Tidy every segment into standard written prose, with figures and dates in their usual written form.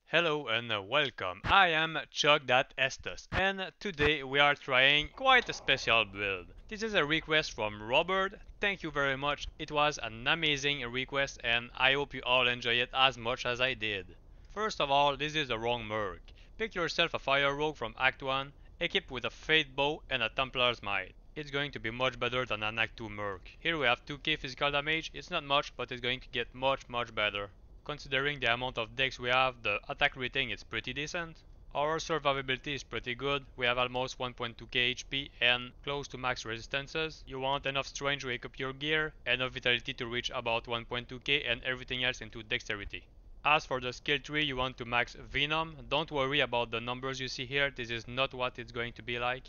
Hello and welcome. I am Chuck.Estes and today we are trying quite a special build. This is a request from Robert. Thank you very much. It was an amazing request and I hope you all enjoy it as much as I did. First of all, this is the wrong merc. Pick yourself a fire rogue from Act 1, equipped with a Fate bow and a Templar's Might. It's going to be much better than an Act 2 merc. Here we have 2k physical damage. It's not much, but it's going to get much better. Considering the amount of decks we have, the attack rating is pretty decent. Our survivability is pretty good. We have almost 1.2k HP and close to max resistances. You want enough strength to equip your gear, enough vitality to reach about 1.2k and everything else into dexterity. As for the skill tree, you want to max Venom. Don't worry about the numbers you see here, this is not what it's going to be like.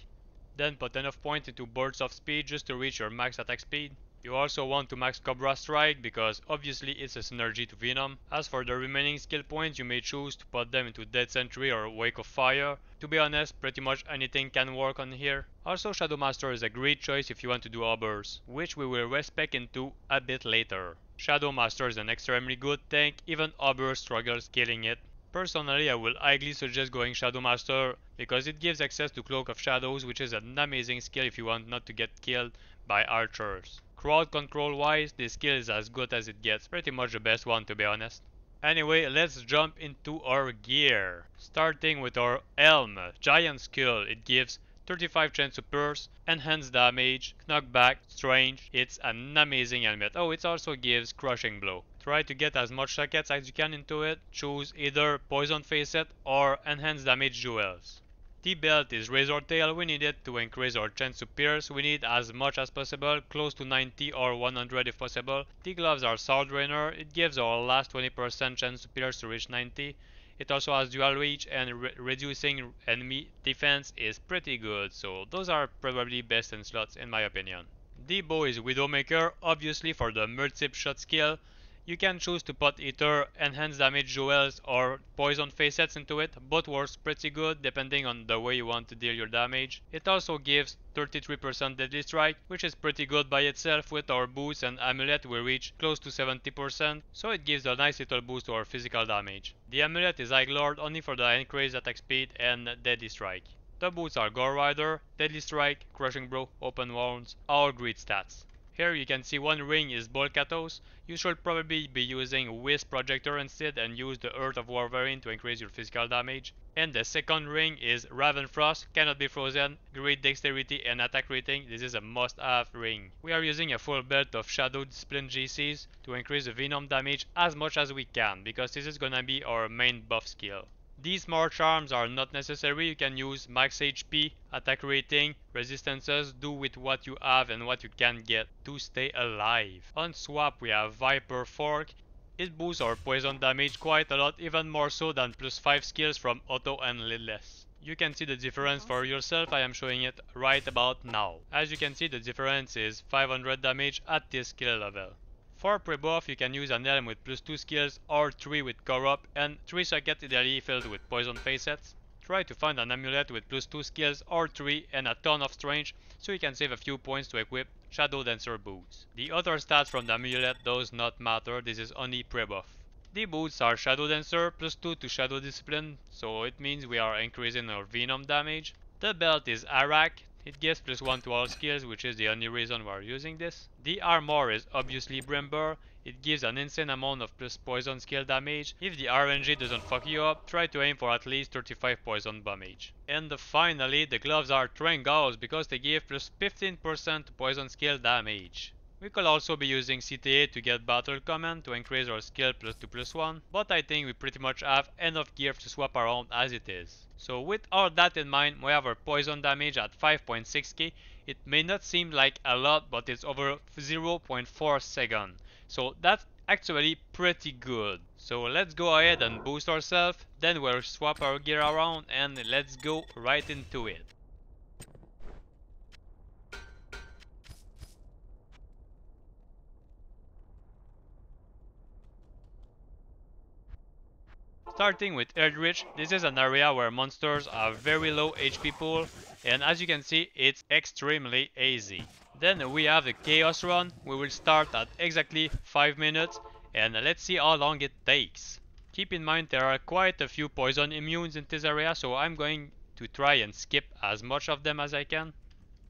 Then put enough points into bursts of speed just to reach your max attack speed. You also want to max Cobra Strike because obviously it's a synergy to Venom. As for the remaining skill points, you may choose to put them into Dead Sentry or Wake of Fire. To be honest, pretty much anything can work on here. Also, Shadow Master is a great choice if you want to do Aubers, which we will respec into a bit later. Shadow Master is an extremely good tank, even Auber struggles killing it. Personally, I will highly suggest going Shadow Master because it gives access to Cloak of Shadows, which is an amazing skill if you want not to get killed by archers. Crowd control wise, this skill is as good as it gets, pretty much the best one to be honest. Anyway, let's jump into our gear. Starting with our Helm, Giant Skull, it gives 35 chance to pierce, enhanced damage, knockback, strange. It's an amazing helmet. Oh, it also gives crushing blow. Try to get as much sockets as you can into it. Choose either poison facet or enhanced damage jewels. The belt is Razor Tail. We need it to increase our chance to pierce. We need as much as possible, close to 90 or 100 if possible. The gloves are Sword Drainer. It gives our last 20% chance to pierce to reach 90. It also has dual reach and reducing enemy defense is pretty good, so those are probably best in slots in my opinion. The bow is Widowmaker, obviously for the Multishot skill. You can choose to put either enhanced damage jewels or poison facets into it. Both works pretty good depending on the way you want to deal your damage. It also gives 33% deadly strike, which is pretty good by itself. With our boots and amulet we reach close to 70%, so it gives a nice little boost to our physical damage. The amulet is High Lord only for the increased attack speed and deadly strike. The boots are Gore Rider, deadly strike, crushing blow, open wounds, all great stats. Here you can see one ring is Bolkatos. You should probably be using Wisp Projector instead and use the Earth of Wolverine to increase your physical damage. And the second ring is Ravenfrost, cannot be frozen, great dexterity and attack rating. This is a must-have ring. We are using a full belt of Shadow Discipline GCs to increase the Venom damage as much as we can because this is gonna be our main buff skill. These more charms are not necessary. You can use max HP, attack rating, resistances, do with what you have and what you can get to stay alive. On swap we have Viper Fork. It boosts our poison damage quite a lot, even more so than +5 skills from Otto and Lidless. You can see the difference for yourself. I am showing it right about now. As you can see, the difference is 500 damage at this skill level. For pre-buff, you can use an helm with +2 skills or 3 with Corrupt and 3 sockets ideally filled with poison facets. Try to find an amulet with +2 skills or 3 and a ton of strength so you can save a few points to equip Shadow Dancer boots. The other stats from the amulet does not matter, this is only pre-buff. The boots are Shadow Dancer +2 to Shadow Discipline, so it means we are increasing our Venom damage. The belt is Arak. It gives +1 to all skills, which is the only reason we are using this. The armor is obviously Brimber. It gives an insane amount of poison skill damage. If the RNG doesn't fuck you up, try to aim for at least 35 poison damage. And finally, the gloves are Trangals because they give +15% to poison skill damage. We could also be using CTA to get Battle Command to increase our skill +2 +1, but I think we pretty much have enough gear to swap around as it is. So with all that in mind, we have our poison damage at 5.6k. It may not seem like a lot, but it's over 0.4 seconds. So that's actually pretty good. So let's go ahead and boost ourselves, then we'll swap our gear around and let's go right into it. Starting with Eldritch, this is an area where monsters have very low HP pool, and as you can see, it's extremely easy. Then we have the Chaos Run. We will start at exactly 5 minutes, and let's see how long it takes. Keep in mind there are quite a few poison immunes in this area, so I'm going to try and skip as much of them as I can.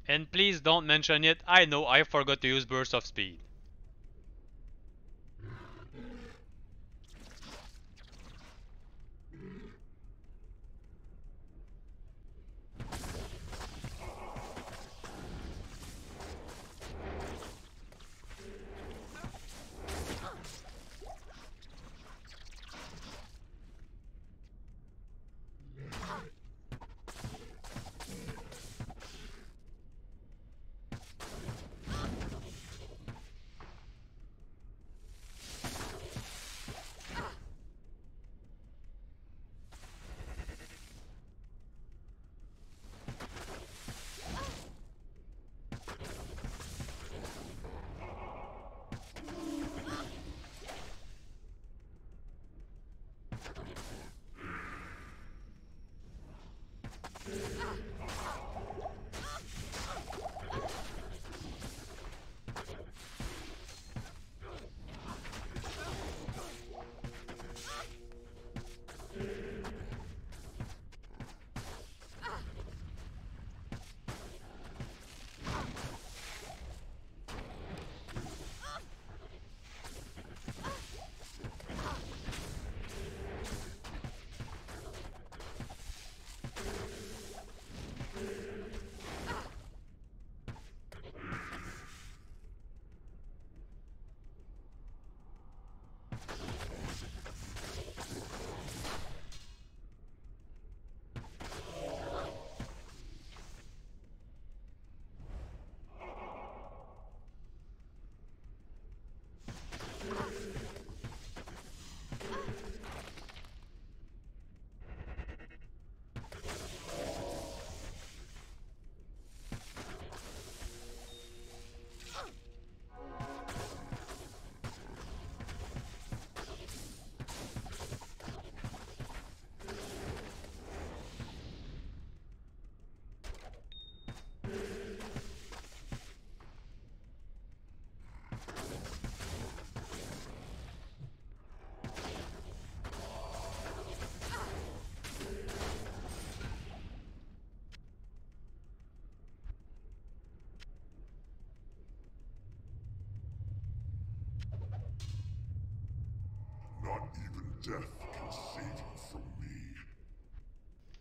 And please don't mention it, I know I forgot to use burst of speed. Not even death can save you from me.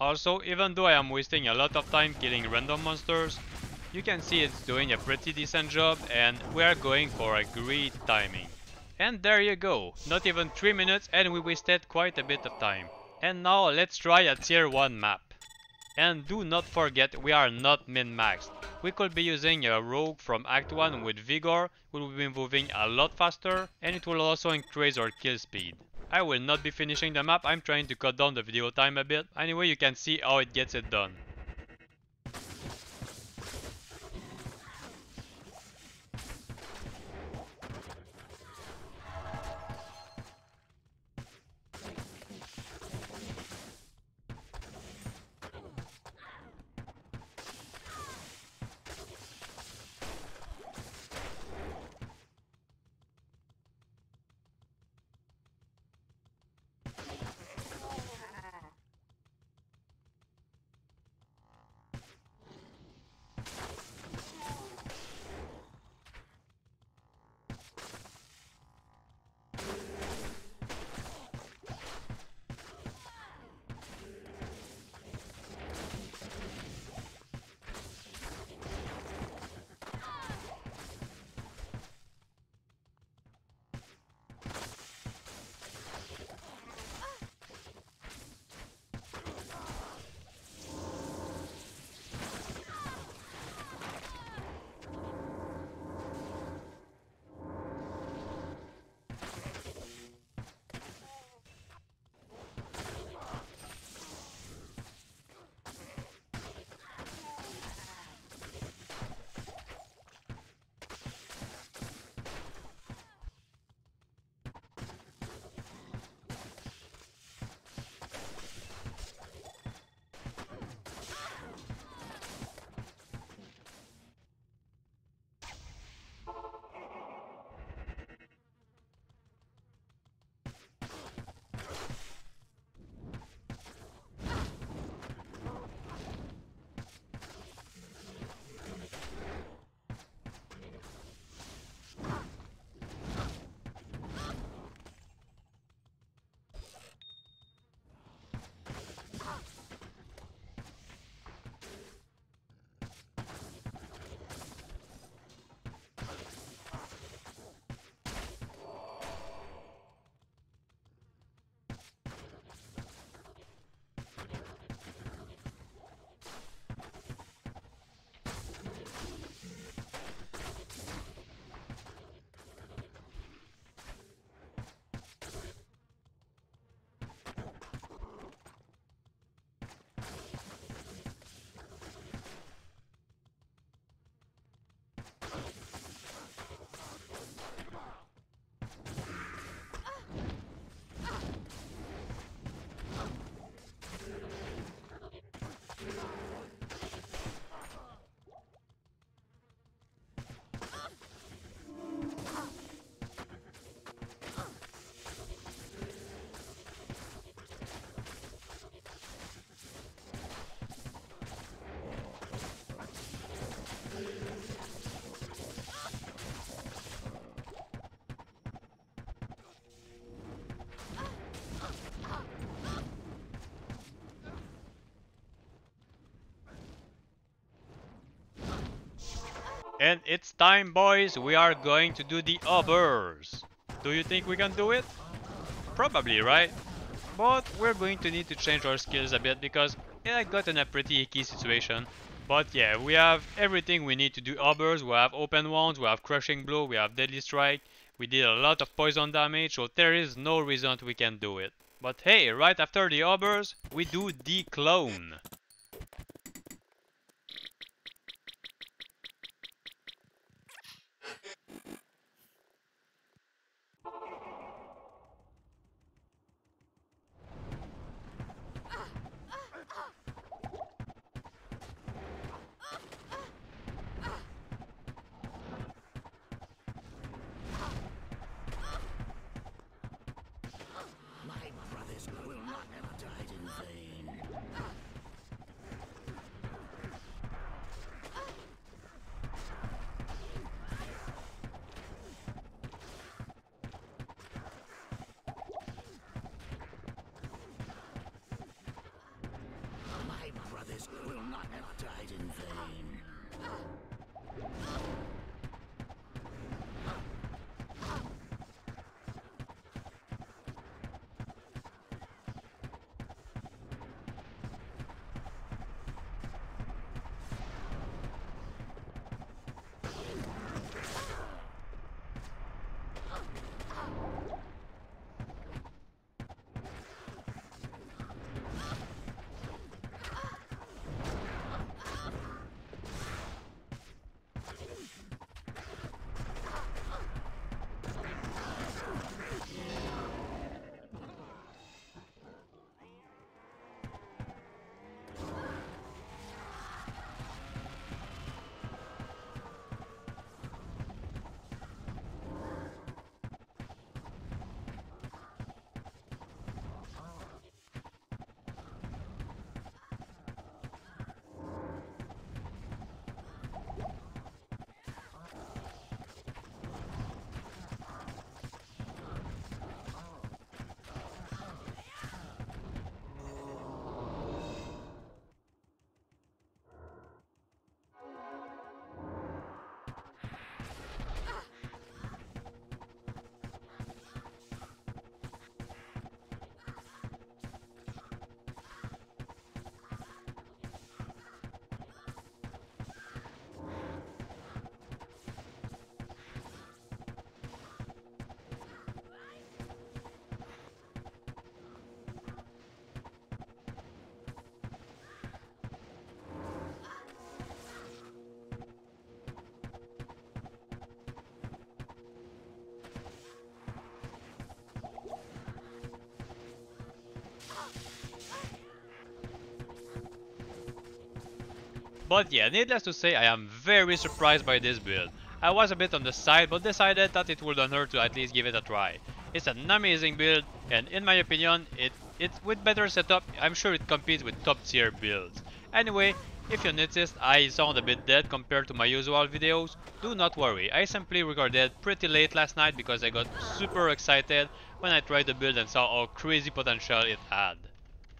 Also, even though I am wasting a lot of time killing random monsters, you can see it's doing a pretty decent job and we are going for a great timing. And there you go, not even 3 minutes and we wasted quite a bit of time. And now let's try a tier 1 map. And do not forget we are not min-maxed. We could be using a rogue from Act 1 with Vigor, who will be moving a lot faster, and it will also increase our kill speed. I will not be finishing the map, I'm trying to cut down the video time a bit. Anyway, you can see how it gets it done. And it's time, boys. We are going to do the others. Do you think we can do it? Probably, right? But we're going to need to change our skills a bit because I got in a pretty icky situation. But yeah, we have everything we need to do others. We have open wounds, we have crushing blow, we have deadly strike. We did a lot of poison damage, so there is no reason we can do it. But hey, right after the others, we do Dclone. My brothers will not have died in vain. My brothers will not have died in vain. But yeah, needless to say, I am very surprised by this build. I was a bit on the side, but decided that it would honor to at least give it a try. It's an amazing build, and in my opinion, it's with better setup, I'm sure it competes with top tier builds. Anyway, if you noticed I sound a bit dead compared to my usual videos, do not worry, I simply recorded pretty late last night because I got super excited when I tried the build and saw how crazy potential it had.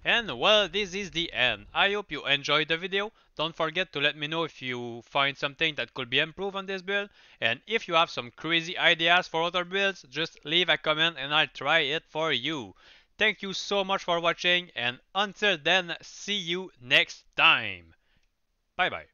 And well, this is the end. I hope you enjoyed the video. Don't forget to let me know if you find something that could be improved on this build. And if you have some crazy ideas for other builds, just leave a comment and I'll try it for you. Thank you so much for watching, and until then, see you next time. Bye bye.